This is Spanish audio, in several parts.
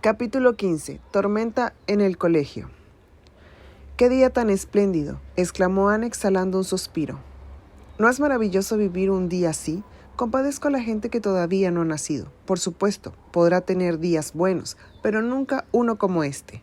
Capítulo 15. Tormenta en el colegio. «¡Qué día tan espléndido!», exclamó Anne exhalando un suspiro. «¿No es maravilloso vivir un día así? Compadezco a la gente que todavía no ha nacido. Por supuesto, podrá tener días buenos, pero nunca uno como este.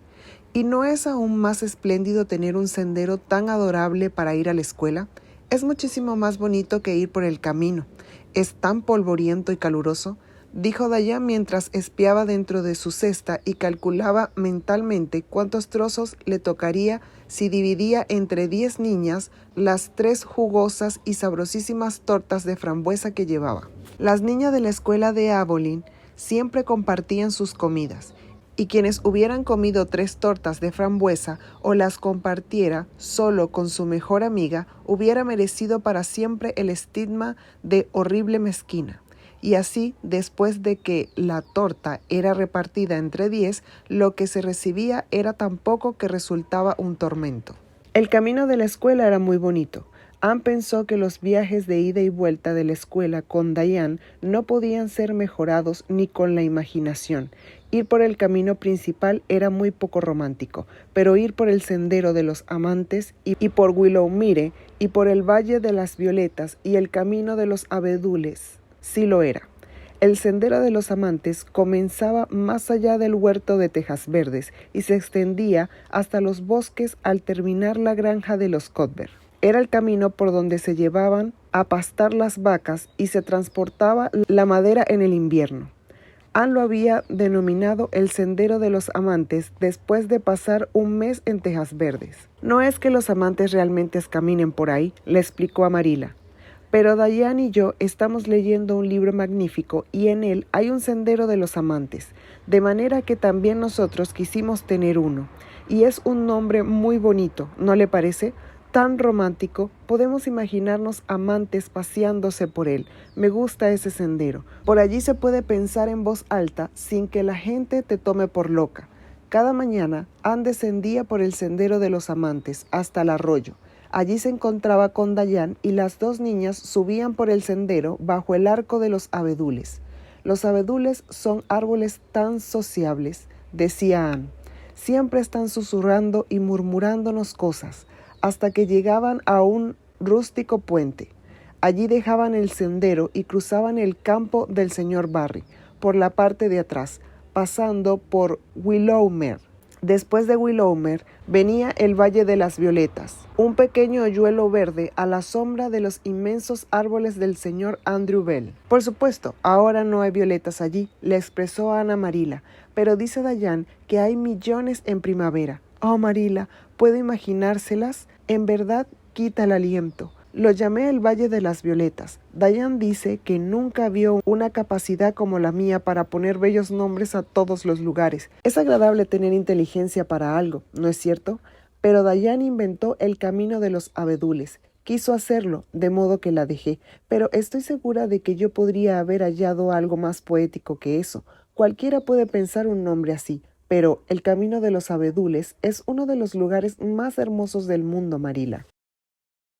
¿Y no es aún más espléndido tener un sendero tan adorable para ir a la escuela? Es muchísimo más bonito que ir por el camino. Es tan polvoriento y caluroso», dijo Dayan mientras espiaba dentro de su cesta y calculaba mentalmente cuántos trozos le tocaría si dividía entre 10 niñas las 3 jugosas y sabrosísimas tortas de frambuesa que llevaba. Las niñas de la escuela de Abilene siempre compartían sus comidas, y quienes hubieran comido 3 tortas de frambuesa o las compartiera solo con su mejor amiga hubiera merecido para siempre el estigma de horrible mezquina. Y así, después de que la torta era repartida entre 10, lo que se recibía era tan poco que resultaba un tormento. El camino de la escuela era muy bonito. Anne pensó que los viajes de ida y vuelta de la escuela con Dayan no podían ser mejorados ni con la imaginación. Ir por el camino principal era muy poco romántico, pero ir por el sendero de los amantes y por Willowmere y por el Valle de las Violetas y el camino de los abedules sí lo era. El sendero de los amantes comenzaba más allá del huerto de tejas verdes y se extendía hasta los bosques al terminar la granja de los Cuthbert. Era el camino por donde se llevaban a pastar las vacas y se transportaba la madera en el invierno. Anne lo había denominado el sendero de los amantes después de pasar un mes en tejas verdes. «No es que los amantes realmente caminen por ahí», le explicó a Marilla. «Pero Dayan y yo estamos leyendo un libro magnífico y en él hay un sendero de los amantes, de manera que también nosotros quisimos tener uno. Y es un nombre muy bonito, ¿no le parece? Tan romántico, podemos imaginarnos amantes paseándose por él. Me gusta ese sendero. Por allí se puede pensar en voz alta sin que la gente te tome por loca». Cada mañana Anne descendía por el sendero de los amantes hasta el arroyo. Allí se encontraba con Dayan y las 2 niñas subían por el sendero bajo el arco de los abedules. «Los abedules son árboles tan sociables», decía Anne. «Siempre están susurrando y murmurándonos cosas», hasta que llegaban a un rústico puente. Allí dejaban el sendero y cruzaban el campo del señor Barry, por la parte de atrás, pasando por Willowmere. Después de Willowmere venía el Valle de las Violetas, un pequeño hoyuelo verde a la sombra de los inmensos árboles del señor Andrew Bell. «Por supuesto, ahora no hay violetas allí», le expresó Anne a Marilla, «pero dice Dayan que hay millones en primavera». «Oh, Marilla, ¿puedo imaginárselas? En verdad quita el aliento». «Lo llamé el Valle de las Violetas. Dayan dice que nunca vio una capacidad como la mía para poner bellos nombres a todos los lugares. Es agradable tener inteligencia para algo, ¿no es cierto? Pero Dayan inventó el camino de los abedules. Quiso hacerlo, de modo que la dejé, pero estoy segura de que yo podría haber hallado algo más poético que eso. Cualquiera puede pensar un nombre así, pero el camino de los abedules es uno de los lugares más hermosos del mundo, Marilla».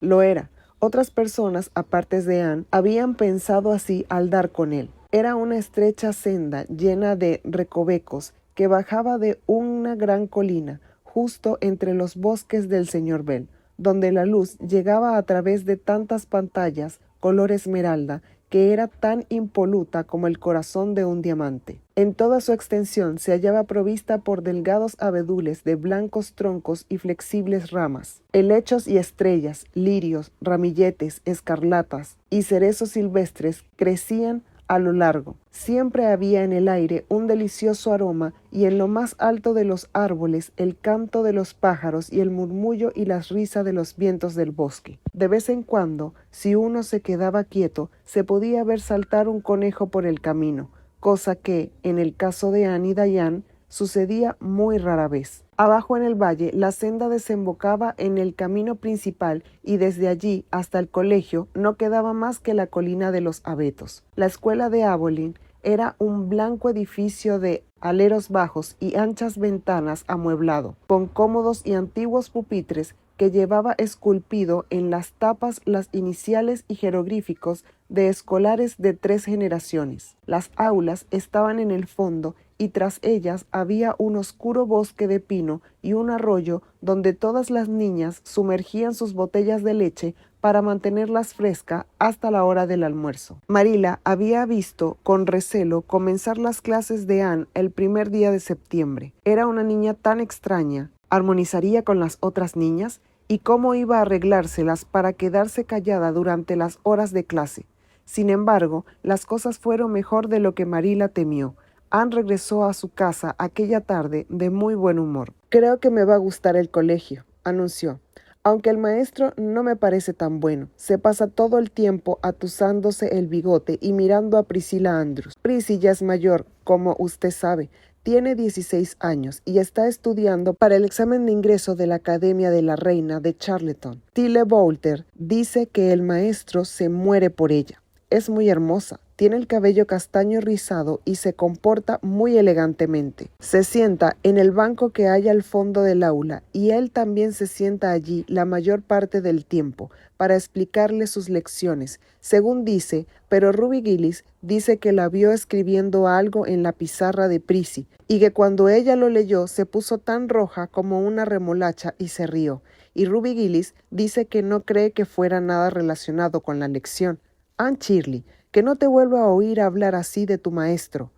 Lo era. Otras personas, aparte de Anne, habían pensado así al dar con él. Era una estrecha senda llena de recovecos que bajaba de una gran colina, justo entre los bosques del señor Bell, donde la luz llegaba a través de tantas pantallas color esmeralda que era tan impoluta como el corazón de un diamante. En toda su extensión se hallaba provista por delgados abedules de blancos troncos y flexibles ramas. Helechos y estrellas, lirios, ramilletes, escarlatas y cerezos silvestres crecían a lo largo. Siempre había en el aire un delicioso aroma y en lo más alto de los árboles el canto de los pájaros y el murmullo y la risa de los vientos del bosque. De vez en cuando, si uno se quedaba quieto, se podía ver saltar un conejo por el camino, cosa que, en el caso de Anne y Dayan, sucedía muy rara vez. Abajo en el valle, la senda desembocaba en el camino principal y desde allí hasta el colegio no quedaba más que la colina de los abetos. La escuela de Abilene era un blanco edificio de aleros bajos y anchas ventanas amueblado, con cómodos y antiguos pupitres que llevaba esculpido en las tapas las iniciales y jeroglíficos de escolares de 3 generaciones. Las aulas estaban en el fondo y tras ellas había un oscuro bosque de pino y un arroyo donde todas las niñas sumergían sus botellas de leche para mantenerlas frescas hasta la hora del almuerzo. Marilla había visto con recelo comenzar las clases de Anne el primer día de septiembre. Era una niña tan extraña. ¿Armonizaría con las otras niñas? ¿Y cómo iba a arreglárselas para quedarse callada durante las horas de clase? Sin embargo, las cosas fueron mejor de lo que Marilla temió. Anne regresó a su casa aquella tarde de muy buen humor. «Creo que me va a gustar el colegio», anunció. «Aunque el maestro no me parece tan bueno. Se pasa todo el tiempo atusándose el bigote y mirando a Priscilla Andrews. Prissy ya es mayor, como usted sabe. Tiene 16 años y está estudiando para el examen de ingreso de la Academia de la Reina de Charlottetown. Tillie Boulter dice que el maestro se muere por ella. Es muy hermosa, tiene el cabello castaño rizado y se comporta muy elegantemente. Se sienta en el banco que hay al fondo del aula y él también se sienta allí la mayor parte del tiempo para explicarle sus lecciones, según dice, pero Ruby Gillis dice que la vio escribiendo algo en la pizarra de Prissy y que cuando ella lo leyó se puso tan roja como una remolacha y se rió. Y Ruby Gillis dice que no cree que fuera nada relacionado con la lección. Anne Shirley, que no te vuelva a oír hablar así de tu maestro,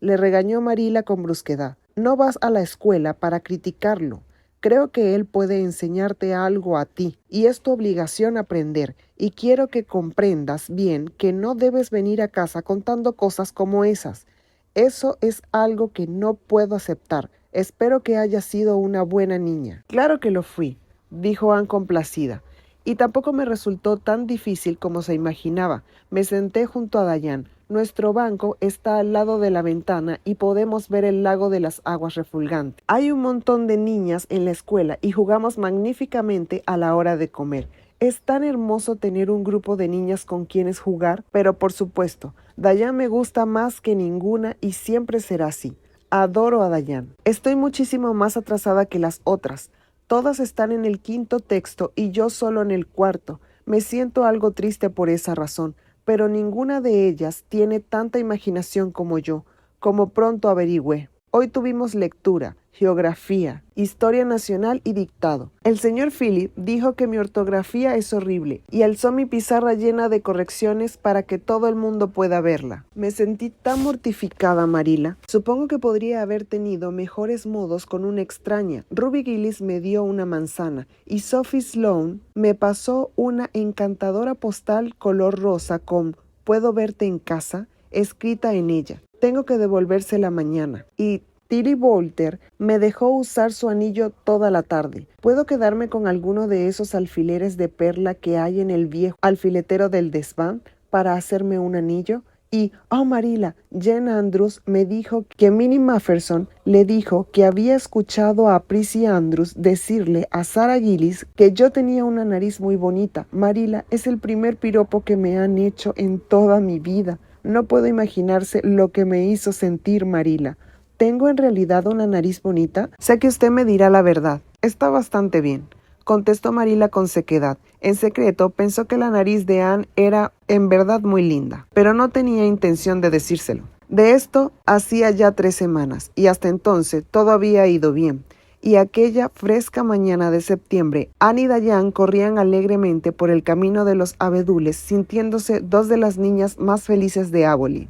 le regañó Marilla con brusquedad. No vas a la escuela para criticarlo. Creo que él puede enseñarte algo a ti, y es tu obligación aprender, y quiero que comprendas bien que no debes venir a casa contando cosas como esas. Eso es algo que no puedo aceptar. Espero que hayas sido una buena niña. Claro que lo fui, dijo Anne complacida. Y tampoco me resultó tan difícil como se imaginaba. Me senté junto a Diane. Nuestro banco está al lado de la ventana y podemos ver el lago de las aguas refulgantes. Hay un montón de niñas en la escuela y jugamos magníficamente a la hora de comer. Es tan hermoso tener un grupo de niñas con quienes jugar, pero por supuesto, Diane me gusta más que ninguna y siempre será así. Adoro a Diane. Estoy muchísimo más atrasada que las otras. Todas están en el quinto texto y yo solo en el cuarto. Me siento algo triste por esa razón, pero ninguna de ellas tiene tanta imaginación como yo, como pronto averigüé. Hoy tuvimos lectura, geografía, historia nacional y dictado. El señor Philip dijo que mi ortografía es horrible y alzó mi pizarra llena de correcciones para que todo el mundo pueda verla. Me sentí tan mortificada, Marilla. Supongo que podría haber tenido mejores modos con una extraña. Ruby Gillis me dio una manzana y Sophie Sloane me pasó una encantadora postal color rosa con «Puedo verte en casa» escrita en ella. Tengo que devolvérsela mañana. Y Tillie Boulter me dejó usar su anillo toda la tarde. ¿Puedo quedarme con alguno de esos alfileres de perla que hay en el viejo alfiletero del desván para hacerme un anillo? Y, oh Marilla, Jane Andrews me dijo que Minnie Mafferson le dijo que había escuchado a Prissy Andrews decirle a Sarah Gillis que yo tenía una nariz muy bonita. Marilla, es el primer piropo que me han hecho en toda mi vida. No puedo imaginarse lo que me hizo sentir, Marilla. ¿Tengo en realidad una nariz bonita? Sé que usted me dirá la verdad. Está bastante bien, contestó Marilla con sequedad. En secreto pensó que la nariz de Anne era en verdad muy linda, pero no tenía intención de decírselo. De esto hacía ya 3 semanas, y hasta entonces todo había ido bien. Y aquella fresca mañana de septiembre, Anne y Diane corrían alegremente por el camino de los abedules, sintiéndose 2 de las niñas más felices de Avonlea.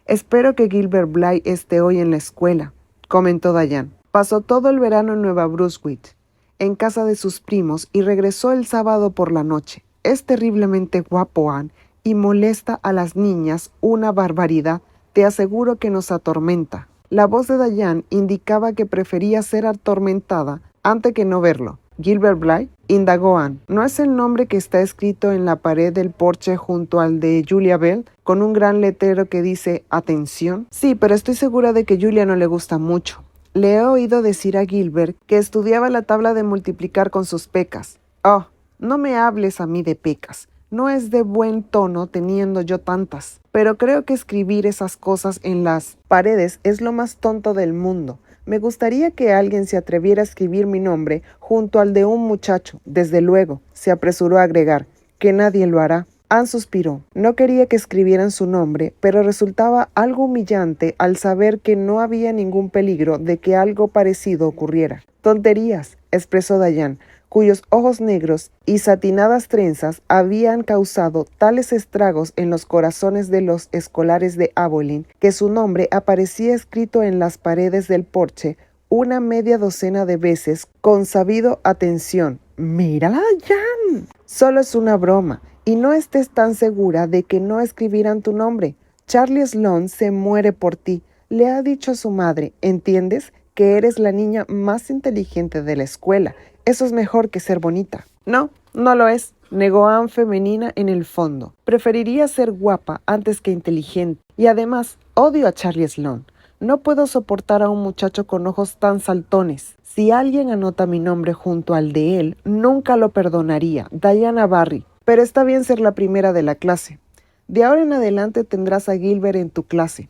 «Espero que Gilbert Blythe esté hoy en la escuela», comentó Diane. Pasó todo el verano en Nueva Brunswick, en casa de sus primos, y regresó el sábado por la noche. Es terriblemente guapo, Anne, y molesta a las niñas una barbaridad. Te aseguro que nos atormenta. La voz de Diane indicaba que prefería ser atormentada antes que no verlo. «¿Gilbert Blythe?», indagó Anne. «¿No es el nombre que está escrito en la pared del porche junto al de Julia Bell, con un gran letrero que dice «Atención»?» «Sí, pero estoy segura de que Julia no le gusta mucho. Le he oído decir a Gilbert que estudiaba la tabla de multiplicar con sus pecas». «Oh, no me hables a mí de pecas. No es de buen tono teniendo yo tantas. Pero creo que escribir esas cosas en las paredes es lo más tonto del mundo. Me gustaría que alguien se atreviera a escribir mi nombre junto al de un muchacho. Desde luego», se apresuró a agregar, «que nadie lo hará». Anne suspiró. No quería que escribieran su nombre, pero resultaba algo humillante al saber que no había ningún peligro de que algo parecido ocurriera. Tonterías, expresó Diane, cuyos ojos negros y satinadas trenzas habían causado tales estragos en los corazones de los escolares de Abilene que su nombre aparecía escrito en las paredes del porche una media docena de veces con sabido atención. ¡Mírala, Diane! Solo es una broma, y no estés tan segura de que no escribirán tu nombre. Charlie Sloane se muere por ti. Le ha dicho a su madre, ¿entiendes?, que eres la niña más inteligente de la escuela. Eso es mejor que ser bonita. No, no lo es, negó Anne femenina en el fondo. Preferiría ser guapa antes que inteligente. Y además, odio a Charlie Sloane. No puedo soportar a un muchacho con ojos tan saltones. Si alguien anota mi nombre junto al de él, nunca lo perdonaría. Diana Barry. Pero está bien ser la primera de la clase. De ahora en adelante tendrás a Gilbert en tu clase.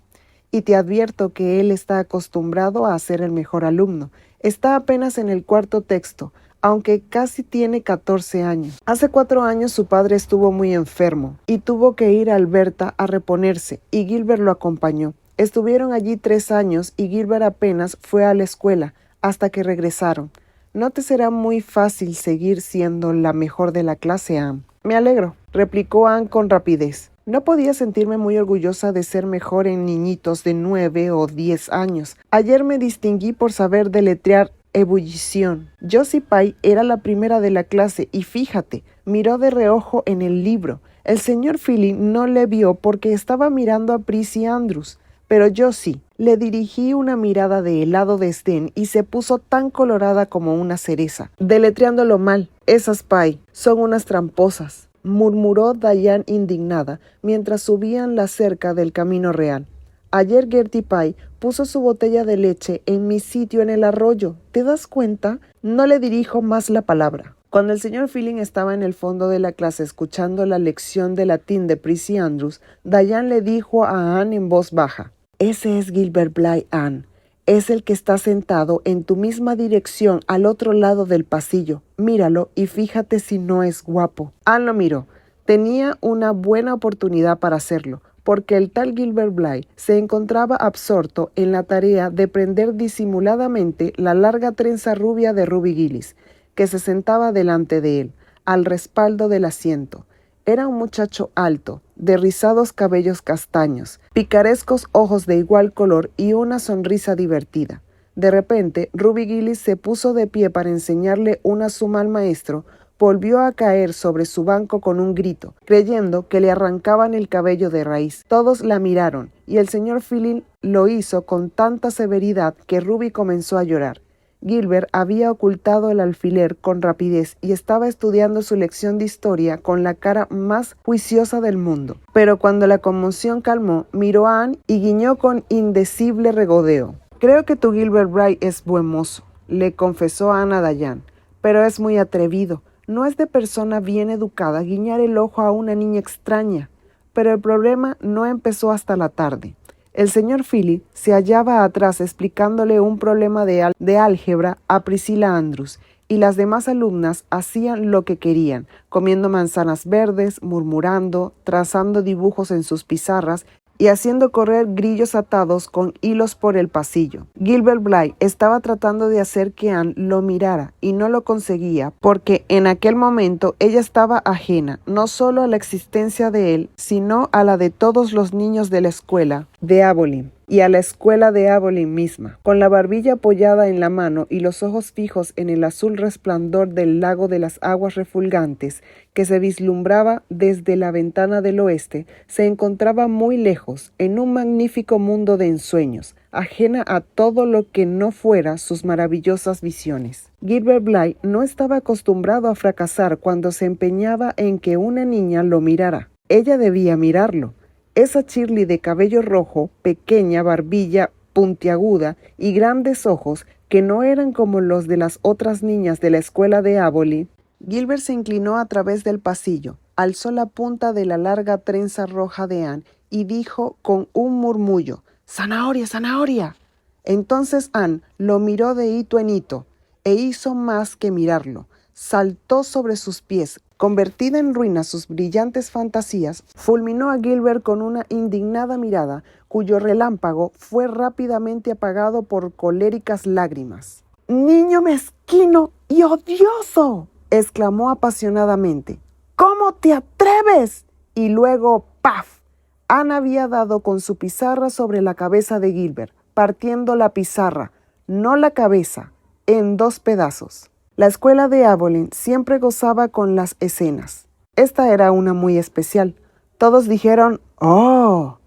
Y te advierto que él está acostumbrado a ser el mejor alumno. Está apenas en el cuarto texto, aunque casi tiene 14 años. Hace 4 años su padre estuvo muy enfermo y tuvo que ir a Alberta a reponerse, y Gilbert lo acompañó. Estuvieron allí 3 años y Gilbert apenas fue a la escuela hasta que regresaron. No te será muy fácil seguir siendo la mejor de la clase, Anne. Me alegro, replicó Anne con rapidez. No podía sentirme muy orgullosa de ser mejor en niñitos de 9 o 10 años. Ayer me distinguí por saber deletrear ebullición. Josie Pye era la primera de la clase y fíjate, miró de reojo en el libro. El señor Philly no le vio porque estaba mirando a Prissy Andrews, pero yo sí. Le dirigí una mirada de helado desdén y se puso tan colorada como una cereza. Deletreándolo mal. Esas Pye son unas tramposas, murmuró Diane indignada mientras subían la cerca del camino real. Ayer Gertie Pye puso su botella de leche en mi sitio en el arroyo. ¿Te das cuenta? No le dirijo más la palabra. Cuando el señor Philly estaba en el fondo de la clase escuchando la lección de latín de Prissy Andrews, Diane le dijo a Anne en voz baja: «Ese es Gilbert Blythe, Anne. Es el que está sentado en tu misma dirección al otro lado del pasillo. Míralo y fíjate si no es guapo». Anne lo miró. Tenía una buena oportunidad para hacerlo, porque el tal Gilbert Blythe se encontraba absorto en la tarea de prender disimuladamente la larga trenza rubia de Ruby Gillis, que se sentaba delante de él, al respaldo del asiento. Era un muchacho alto, de rizados cabellos castaños, picarescos ojos de igual color y una sonrisa divertida. De repente, Ruby Gillis se puso de pie para enseñarle una suma al maestro. Volvió a caer sobre su banco con un grito, creyendo que le arrancaban el cabello de raíz. Todos la miraron, y el señor Philly lo hizo con tanta severidad que Ruby comenzó a llorar. Gilbert había ocultado el alfiler con rapidez y estaba estudiando su lección de historia con la cara más juiciosa del mundo. Pero cuando la conmoción calmó, miró a Anne y guiñó con indecible regodeo. «Creo que tu Gilbert Blythe es buen mozo», le confesó Anne a Diane, «pero es muy atrevido. No es de persona bien educada guiñar el ojo a una niña extraña». Pero el problema no empezó hasta la tarde. El señor Philly se hallaba atrás explicándole un problema de álgebra a Priscilla Andrews, y las demás alumnas hacían lo que querían, comiendo manzanas verdes, murmurando, trazando dibujos en sus pizarras y haciendo correr grillos atados con hilos por el pasillo. Gilbert Blythe estaba tratando de hacer que Anne lo mirara y no lo conseguía porque en aquel momento ella estaba ajena no solo a la existencia de él, sino a la de todos los niños de la escuela de Abilene y a la escuela de Abilene misma. Con la barbilla apoyada en la mano y los ojos fijos en el azul resplandor del lago de las aguas refulgantes que se vislumbraba desde la ventana del oeste, se encontraba muy lejos, en un magnífico mundo de ensueños, ajena a todo lo que no fuera sus maravillosas visiones. Gilbert Blythe no estaba acostumbrado a fracasar cuando se empeñaba en que una niña lo mirara. Ella debía mirarlo. Esa Shirley de cabello rojo, pequeña barbilla puntiaguda y grandes ojos que no eran como los de las otras niñas de la escuela de Abilene. Gilbert se inclinó a través del pasillo, alzó la punta de la larga trenza roja de Anne y dijo con un murmullo: «¡Zanahoria, zanahoria!». Entonces Anne lo miró de hito en hito e hizo más que mirarlo. Saltó sobre sus pies, Convertida en ruinas sus brillantes fantasías, fulminó a Gilbert con una indignada mirada, cuyo relámpago fue rápidamente apagado por coléricas lágrimas. «¡Niño mezquino y odioso!», exclamó apasionadamente. «¿Cómo te atreves?». Y luego, ¡paf! Anne había dado con su pizarra sobre la cabeza de Gilbert, partiendo la pizarra, no la cabeza, en 2 pedazos. La escuela de Aboline siempre gozaba con las escenas. Esta era una muy especial. Todos dijeron «¡Oh!»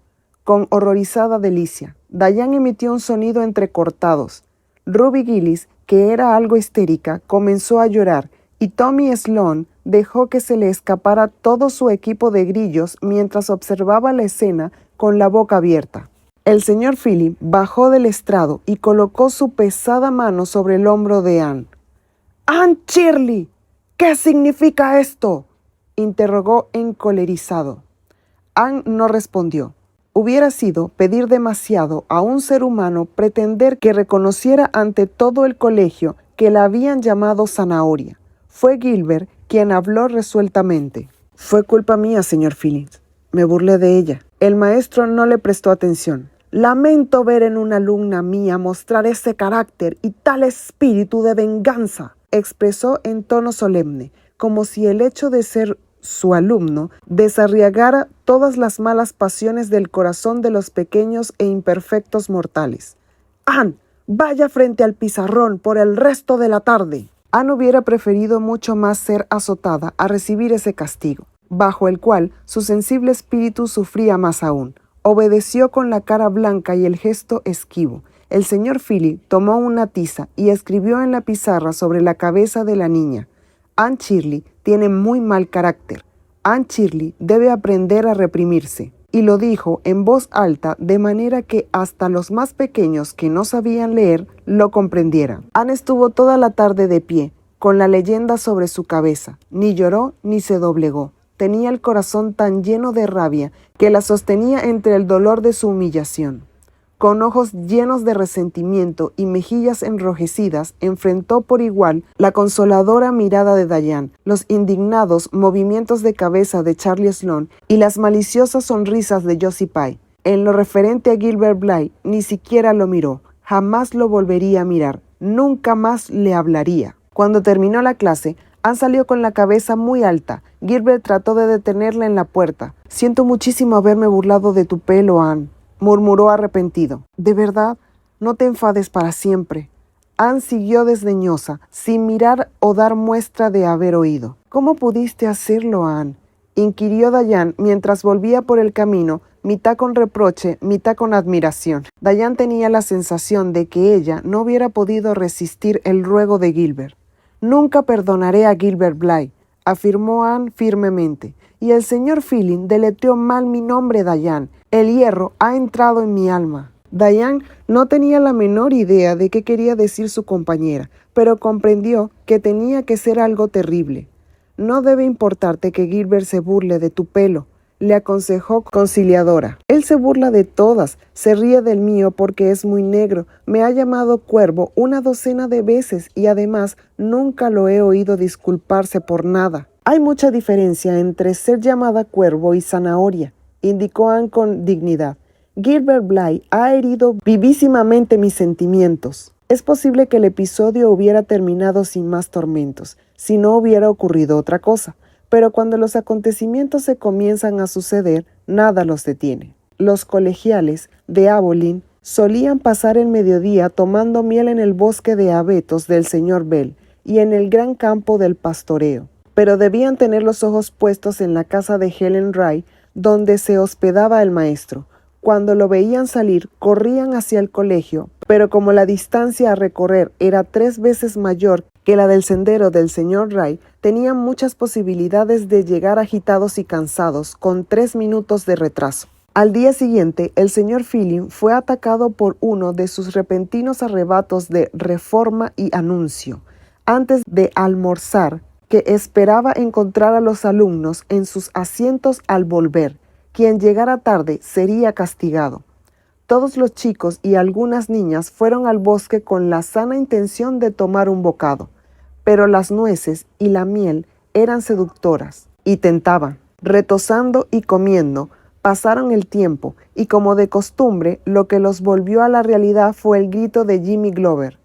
con horrorizada delicia. Diane emitió un sonido entrecortados. Ruby Gillis, que era algo histérica, comenzó a llorar, y Tommy Sloane dejó que se le escapara todo su equipo de grillos mientras observaba la escena con la boca abierta. El señor Philip bajó del estrado y colocó su pesada mano sobre el hombro de Anne. «Anne Shirley, ¿qué significa esto?», interrogó encolerizado. Anne no respondió. Hubiera sido pedir demasiado a un ser humano pretender que reconociera ante todo el colegio que la habían llamado zanahoria. Fue Gilbert quien habló resueltamente. «Fue culpa mía, señor Phillips. Me burlé de ella». El maestro no le prestó atención. «Lamento ver en una alumna mía mostrar ese carácter y tal espíritu de venganza», expresó en tono solemne, como si el hecho de ser su alumno desarraigara todas las malas pasiones del corazón de los pequeños e imperfectos mortales. «Anne, vaya frente al pizarrón por el resto de la tarde». Anne hubiera preferido mucho más ser azotada a recibir ese castigo, bajo el cual su sensible espíritu sufría más aún. Obedeció con la cara blanca y el gesto esquivo. El señor Philip tomó una tiza y escribió en la pizarra sobre la cabeza de la niña: «Anne Shirley tiene muy mal carácter. Anne Shirley debe aprender a reprimirse». Y lo dijo en voz alta, de manera que hasta los más pequeños que no sabían leer lo comprendieran. Anne estuvo toda la tarde de pie, con la leyenda sobre su cabeza. Ni lloró ni se doblegó. Tenía el corazón tan lleno de rabia que la sostenía entre el dolor de su humillación. Con ojos llenos de resentimiento y mejillas enrojecidas, enfrentó por igual la consoladora mirada de Diane, los indignados movimientos de cabeza de Charlie Sloane y las maliciosas sonrisas de Josie Pye. En lo referente a Gilbert Blythe, ni siquiera lo miró. Jamás lo volvería a mirar. Nunca más le hablaría. Cuando terminó la clase, Anne salió con la cabeza muy alta. Gilbert trató de detenerla en la puerta. «Siento muchísimo haberme burlado de tu pelo, Anne», murmuró arrepentido. «De verdad, no te enfades para siempre». Anne siguió desdeñosa, sin mirar o dar muestra de haber oído. «¿Cómo pudiste hacerlo, Anne?», inquirió Diane mientras volvía por el camino, mitad con reproche, mitad con admiración. Diane tenía la sensación de que ella no hubiera podido resistir el ruego de Gilbert. «Nunca perdonaré a Gilbert Blythe», afirmó Anne firmemente. «Y el señor Phillips deletreó mal mi nombre, Diane. El hierro ha entrado en mi alma». Diane no tenía la menor idea de qué quería decir su compañera, pero comprendió que tenía que ser algo terrible. «No debe importarte que Gilbert se burle de tu pelo», le aconsejó conciliadora. «Él se burla de todas, se ríe del mío porque es muy negro, me ha llamado cuervo una docena de veces y además nunca lo he oído disculparse por nada». «Hay mucha diferencia entre ser llamada cuervo y zanahoria», indicó Anne con dignidad. «Gilbert Blythe ha herido vivísimamente mis sentimientos». Es posible que el episodio hubiera terminado sin más tormentos, si no hubiera ocurrido otra cosa, pero cuando los acontecimientos se comienzan a suceder, nada los detiene. Los colegiales de Aboline solían pasar el mediodía tomando miel en el bosque de abetos del señor Bell y en el gran campo del pastoreo, pero debían tener los ojos puestos en la casa de Helen Ray, donde se hospedaba el maestro. Cuando lo veían salir, corrían hacia el colegio, pero como la distancia a recorrer era 3 veces mayor que la del sendero del señor Ray, tenían muchas posibilidades de llegar agitados y cansados, con 3 minutos de retraso. Al día siguiente, el señor Phillips fue atacado por uno de sus repentinos arrebatos de reforma y anuncio. Antes de almorzar, que esperaba encontrar a los alumnos en sus asientos al volver. Quien llegara tarde sería castigado. Todos los chicos y algunas niñas fueron al bosque con la sana intención de tomar un bocado, pero las nueces y la miel eran seductoras y tentaban. Retosando y comiendo, pasaron el tiempo y como de costumbre, lo que los volvió a la realidad fue el grito de Jimmy Glover,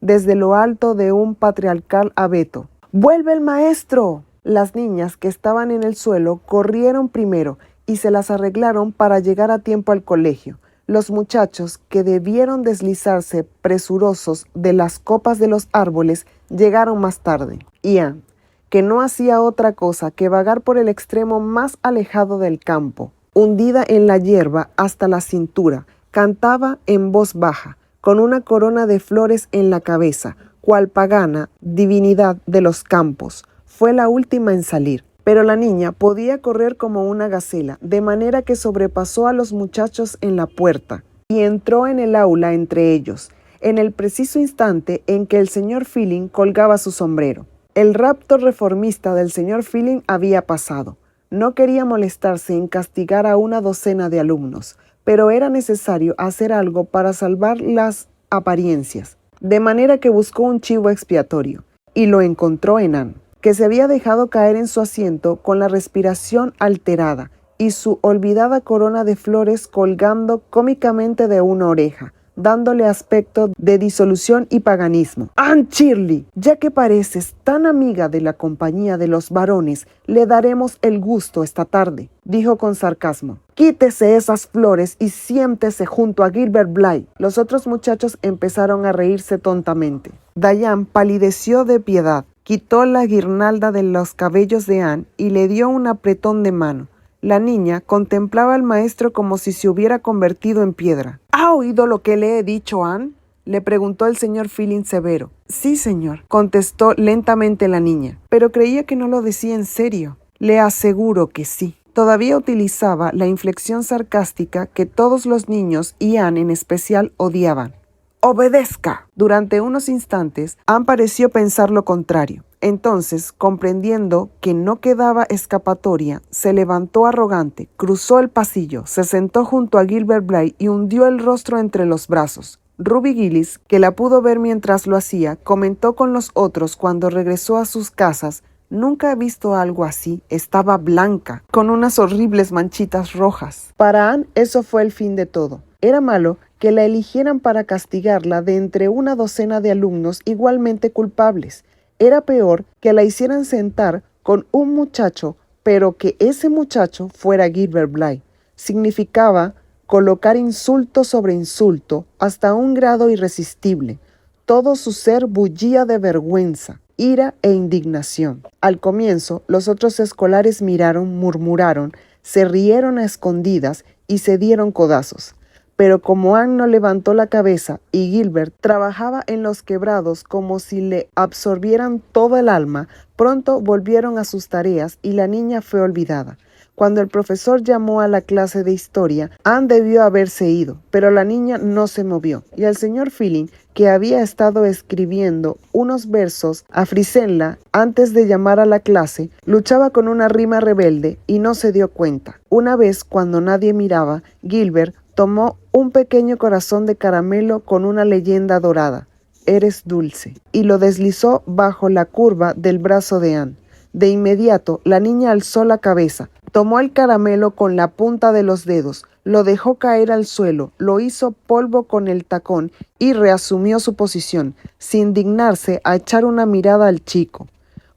desde lo alto de un patriarcal abeto. ¡Vuelve el maestro! Las niñas que estaban en el suelo corrieron primero y se las arreglaron para llegar a tiempo al colegio. Los muchachos, que debieron deslizarse presurosos de las copas de los árboles, llegaron más tarde. Ian, que no hacía otra cosa que vagar por el extremo más alejado del campo, hundida en la hierba hasta la cintura, cantaba en voz baja, con una corona de flores en la cabeza, cual pagana divinidad de los campos. Fue la última en salir. Pero la niña podía correr como una gacela, de manera que sobrepasó a los muchachos en la puerta y entró en el aula entre ellos, en el preciso instante en que el señor Feeling colgaba su sombrero. El rapto reformista del señor Feeling había pasado. No quería molestarse en castigar a una docena de alumnos, pero era necesario hacer algo para salvar las apariencias, de manera que buscó un chivo expiatorio, y lo encontró en Anne, que se había dejado caer en su asiento con la respiración alterada y su olvidada corona de flores colgando cómicamente de una oreja, dándole aspecto de disolución y paganismo. «Anne Shirley, ya que pareces tan amiga de la compañía de los varones, le daremos el gusto esta tarde», dijo con sarcasmo. «Quítese esas flores y siéntese junto a Gilbert Blythe». Los otros muchachos empezaron a reírse tontamente. Diane palideció de piedad. Quitó la guirnalda de los cabellos de Anne y le dio un apretón de mano. La niña contemplaba al maestro como si se hubiera convertido en piedra. «¿Ha oído lo que le he dicho, Anne?», le preguntó el señor Feeling severo. «Sí, señor», contestó lentamente la niña, pero creía que no lo decía en serio. «Le aseguro que sí». Todavía utilizaba la inflexión sarcástica que todos los niños, y Anne en especial, odiaban. «¡Obedezca!». Durante unos instantes, Anne pareció pensar lo contrario. Entonces, comprendiendo que no quedaba escapatoria, se levantó arrogante, cruzó el pasillo, se sentó junto a Gilbert Blythe y hundió el rostro entre los brazos. Ruby Gillis, que la pudo ver mientras lo hacía, comentó con los otros cuando regresó a sus casas: «Nunca he visto algo así. Estaba blanca, con unas horribles manchitas rojas». Para Anne eso fue el fin de todo. Era malo que la eligieran para castigarla de entre una docena de alumnos igualmente culpables. Era peor que la hicieran sentar con un muchacho, pero que ese muchacho fuera Gilbert Blythe. Significaba colocar insulto sobre insulto hasta un grado irresistible. Todo su ser bullía de vergüenza, ira e indignación. Al comienzo, los otros escolares miraron, murmuraron, se rieron a escondidas y se dieron codazos. Pero como Anne no levantó la cabeza y Gilbert trabajaba en los quebrados como si le absorbieran todo el alma, pronto volvieron a sus tareas y la niña fue olvidada. Cuando el profesor llamó a la clase de historia, Anne debió haberse ido, pero la niña no se movió, y el señor Feeling, que había estado escribiendo unos versos a Frisenla antes de llamar a la clase, luchaba con una rima rebelde y no se dio cuenta. Una vez, cuando nadie miraba, Gilbert tomó un pequeño corazón de caramelo con una leyenda dorada: «Eres dulce», y lo deslizó bajo la curva del brazo de Anne. De inmediato, la niña alzó la cabeza, tomó el caramelo con la punta de los dedos, lo dejó caer al suelo, lo hizo polvo con el tacón y reasumió su posición, sin dignarse a echar una mirada al chico.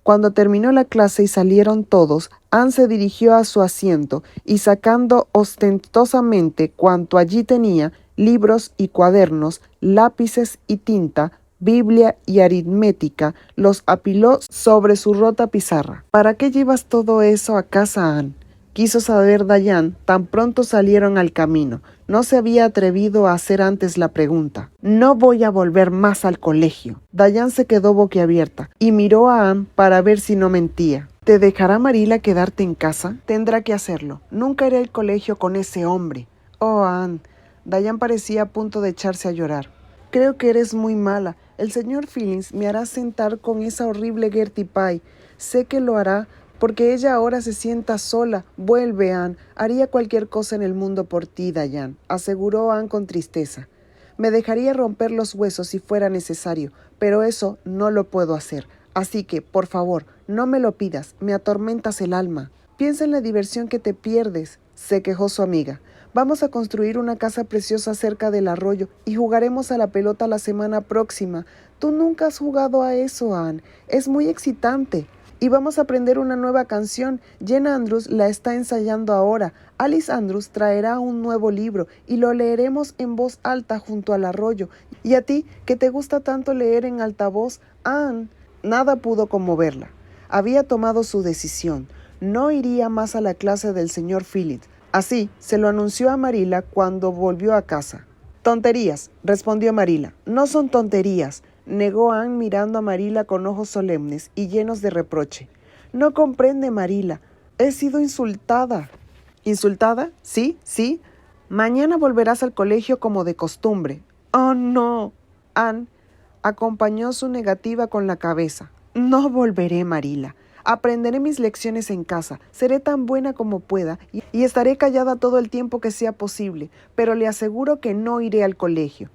Cuando terminó la clase y salieron todos, Anne se dirigió a su asiento y, sacando ostentosamente cuanto allí tenía, libros y cuadernos, lápices y tinta, Biblia y aritmética, los apiló sobre su rota pizarra. «¿Para qué llevas todo eso a casa, Anne?», quiso saber Diane tan pronto salieron al camino. No se había atrevido a hacer antes la pregunta. «No voy a volver más al colegio». Diane se quedó boquiabierta y miró a Anne para ver si no mentía. «¿Te dejará Marilla quedarte en casa?». «Tendrá que hacerlo. Nunca iré al colegio con ese hombre». «Oh, Anne». Diane parecía a punto de echarse a llorar. «Creo que eres muy mala. El señor Phillins me hará sentar con esa horrible Gertie Pye. Sé que lo hará, porque ella ahora se sienta sola. Vuelve, Anne. Haría cualquier cosa en el mundo por ti, Diane», aseguró Anne con tristeza. «Me dejaría romper los huesos si fuera necesario, pero eso no lo puedo hacer. Así que, por favor, no me lo pidas, me atormentas el alma. Piensa en la diversión que te pierdes, se quejó su amiga. Vamos a construir una casa preciosa cerca del arroyo y jugaremos a la pelota la semana próxima. Tú nunca has jugado a eso, Anne. Es muy excitante. Y vamos a aprender una nueva canción. Jen Andrews la está ensayando ahora. Alice Andrews traerá un nuevo libro y lo leeremos en voz alta junto al arroyo. Y a ti, que te gusta tanto leer en altavoz, Anne. Nada pudo conmoverla. Había tomado su decisión. No iría más a la clase del señor Phillips. Así se lo anunció a Marilla cuando volvió a casa. Tonterías, respondió Marilla. No son tonterías, negó Anne mirando a Marilla con ojos solemnes y llenos de reproche. No comprende, Marilla. He sido insultada. ¿Insultada? Sí, sí. Mañana volverás al colegio como de costumbre. Oh, no. Anne acompañó su negativa con la cabeza. No volveré, Marilla. Aprenderé mis lecciones en casa, seré tan buena como pueda y estaré callada todo el tiempo que sea posible, pero le aseguro que no iré al colegio.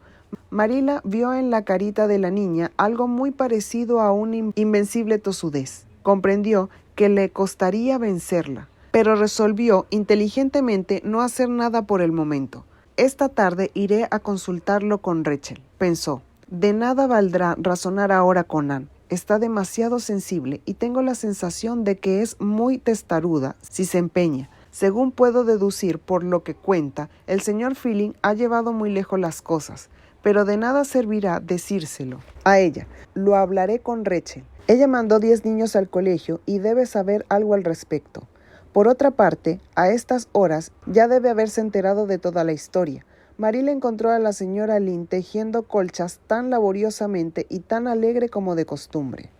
Marilla vio en la carita de la niña algo muy parecido a una invencible tosudez. Comprendió que le costaría vencerla, pero resolvió inteligentemente no hacer nada por el momento. Esta tarde iré a consultarlo con Rachel, pensó. De nada valdrá razonar ahora con Anne. Está demasiado sensible y tengo la sensación de que es muy testaruda si se empeña. Según puedo deducir por lo que cuenta, el señor Phillips ha llevado muy lejos las cosas, pero de nada servirá decírselo a ella. Lo hablaré con Rachel. Ella mandó 10 niños al colegio y debe saber algo al respecto. Por otra parte, a estas horas ya debe haberse enterado de toda la historia. Marilla encontró a la señora Lynn tejiendo colchas tan laboriosamente y tan alegre como de costumbre.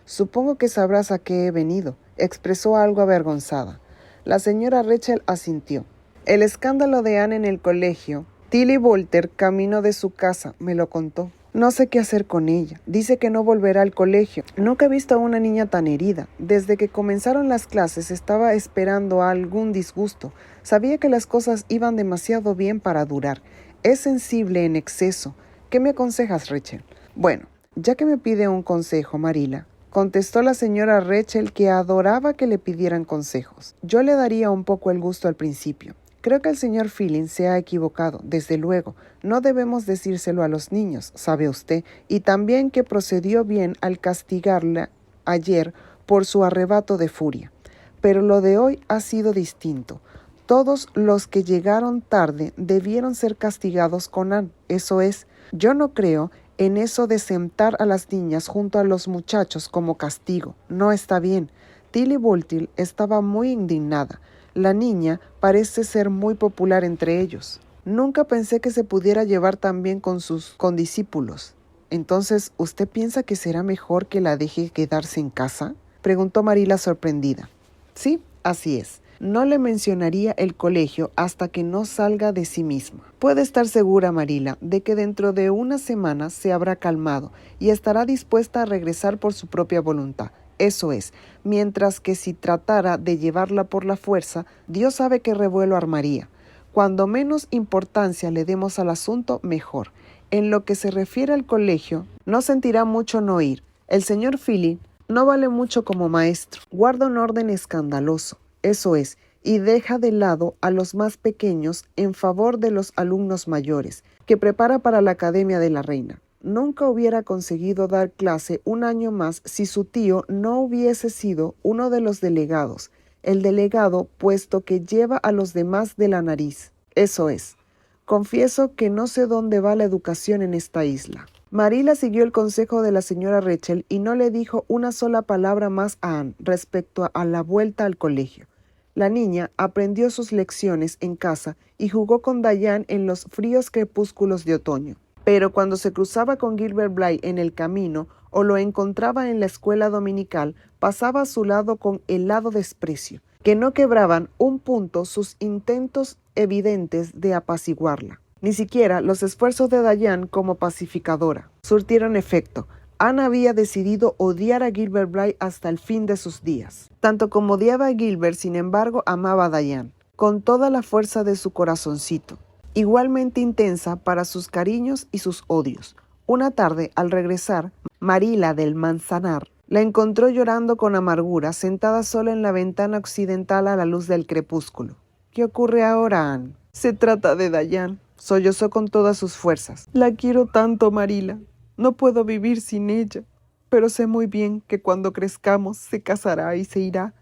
Supongo que sabrás a qué he venido, expresó algo avergonzada. La señora Rachel asintió. El escándalo de Anne en el colegio. Tilly Boulter camino de su casa, me lo contó. No sé qué hacer con ella. Dice que no volverá al colegio. Nunca he visto a una niña tan herida. Desde que comenzaron las clases estaba esperando algún disgusto. Sabía que las cosas iban demasiado bien para durar. Es sensible en exceso. ¿Qué me aconsejas, Rachel? Bueno, ya que me pide un consejo, Marilla, contestó la señora Rachel, que adoraba que le pidieran consejos. Yo le daría un poco el gusto al principio. Creo que el señor Phillips se ha equivocado, desde luego. No debemos decírselo a los niños, sabe usted, y también que procedió bien al castigarla ayer por su arrebato de furia. Pero lo de hoy ha sido distinto. Todos los que llegaron tarde debieron ser castigados con Anne. Eso es, yo no creo en eso de sentar a las niñas junto a los muchachos como castigo. No está bien. Tilly Boulter estaba muy indignada. La niña parece ser muy popular entre ellos. Nunca pensé que se pudiera llevar tan bien con sus condiscípulos. Entonces, ¿usted piensa que será mejor que la deje quedarse en casa? Preguntó Marilla sorprendida. Sí, así es. No le mencionaría el colegio hasta que no salga de sí misma. Puede estar segura, Marilla, de que dentro de una semana se habrá calmado y estará dispuesta a regresar por su propia voluntad. Eso es, mientras que si tratara de llevarla por la fuerza, Dios sabe qué revuelo armaría. Cuando menos importancia le demos al asunto, mejor. En lo que se refiere al colegio, no sentirá mucho no ir. El señor Phillips no vale mucho como maestro. Guarda un orden escandaloso, eso es, y deja de lado a los más pequeños en favor de los alumnos mayores, que prepara para la Academia de la Reina. Nunca hubiera conseguido dar clase un año más si su tío no hubiese sido uno de los delegados, el delegado puesto que lleva a los demás de la nariz. Eso es. Confieso que no sé dónde va la educación en esta isla. Marilla siguió el consejo de la señora Rachel y no le dijo una sola palabra más a Anne respecto a la vuelta al colegio. La niña aprendió sus lecciones en casa y jugó con Diane en los fríos crepúsculos de otoño. Pero cuando se cruzaba con Gilbert Blythe en el camino o lo encontraba en la escuela dominical, pasaba a su lado con helado desprecio, que no quebraban un punto sus intentos evidentes de apaciguarla. Ni siquiera los esfuerzos de Diane como pacificadora surtieron efecto. Anne había decidido odiar a Gilbert Blythe hasta el fin de sus días. Tanto como odiaba a Gilbert, sin embargo, amaba a Diane, con toda la fuerza de su corazoncito. Igualmente intensa para sus cariños y sus odios. Una tarde, al regresar, Marilla del Manzanar La encontró llorando con amargura, sentada sola en la ventana occidental a la luz del crepúsculo. ¿Qué ocurre ahora, Anne? Se trata de Dayan, sollozó con todas sus fuerzas. La quiero tanto, Marila. No puedo vivir sin ella. Pero sé muy bien que cuando crezcamos se casará y se irá.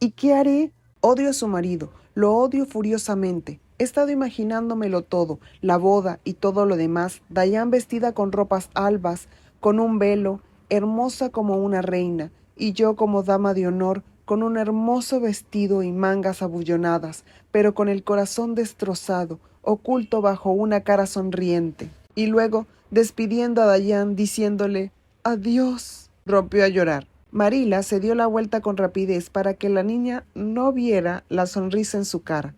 ¿Y qué haré? Odio a su marido, lo odio furiosamente. He estado imaginándomelo todo, la boda y todo lo demás. Dayan vestida con ropas albas, con un velo, hermosa como una reina, y yo como dama de honor, con un hermoso vestido y mangas abullonadas, pero con el corazón destrozado, oculto bajo una cara sonriente. Y luego, despidiendo a Dayan, diciéndole «Adiós», rompió a llorar. Marila se dio la vuelta con rapidez para que la niña no viera la sonrisa en su cara,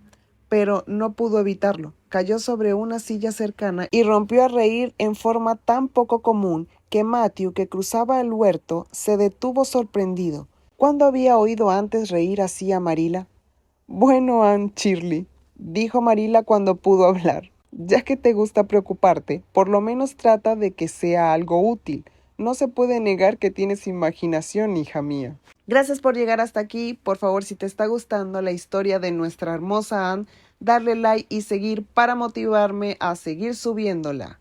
pero no pudo evitarlo. Cayó sobre una silla cercana y rompió a reír en forma tan poco común que Matthew, que cruzaba el huerto, se detuvo sorprendido. ¿Cuándo había oído antes reír así a Marila? «Bueno, Anne Shirley», dijo Marila cuando pudo hablar, «ya que te gusta preocuparte, por lo menos trata de que sea algo útil. No se puede negar que tienes imaginación, hija mía». Gracias por llegar hasta aquí. Por favor, si te está gustando la historia de nuestra hermosa Anne, darle like y seguir para motivarme a seguir subiéndola.